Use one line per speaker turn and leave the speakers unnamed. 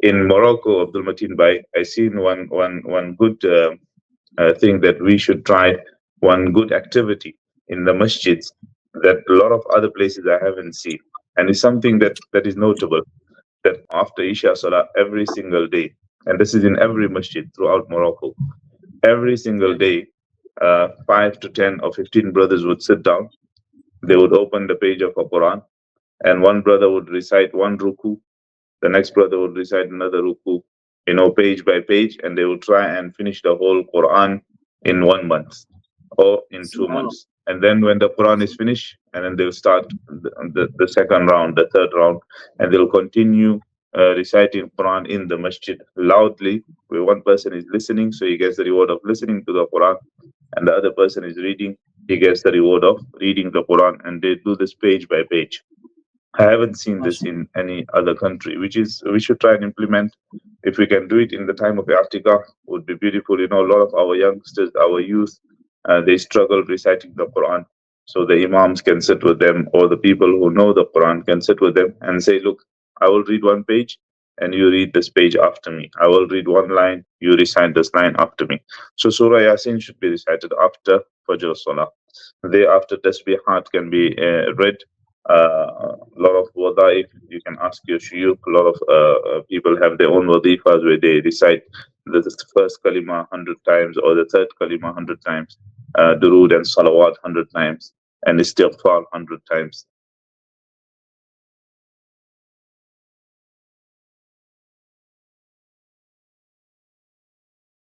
In Morocco, Abdul Mateen Bhai, I seen one good thing that we should try, one good activity in the masjids that a lot of other places I haven't seen, and it's something that is notable. That after Isha Salah every single day, and this is in every masjid throughout Morocco, every single
Yes.
day, 5 to 10 or 15 brothers would sit down. They would open the page of a Quran, and one brother would recite one ruku, the next brother would recite another ruku, page by page, and they would try and finish the whole Quran in 1 month or in two
Subhanallah.
months. And then when the Quran is finished, and then they'll start the second round, the third round, and they'll continue reciting Quran in the masjid loudly, where one person is listening, so he gets the reward of listening to the Quran, and the other person is reading, he gets the reward of reading the Quran, and they do this page by page. I haven't seen this
Mashallah.
in any other country, which is we should try and implement. If we can do it in the time of I'tikaf, would be beautiful. A lot of our youngsters, our youth, they struggle reciting the Quran. So the imams can sit with them, or the people who know the Quran can sit with them and say, "Look, I will read one page, and you read this page after me. I will read one line, you recite this line after me." So Surah Yasin should be recited after Fajr Salah. Thereafter, Tasbihat can be read. A lot of wadaif, you can ask your shuyukh. A lot of people have their own wadifas where they recite the first kalima 100 times, or the third kalima 100 times, durood and salawat 100 times, and istighfar 100 times.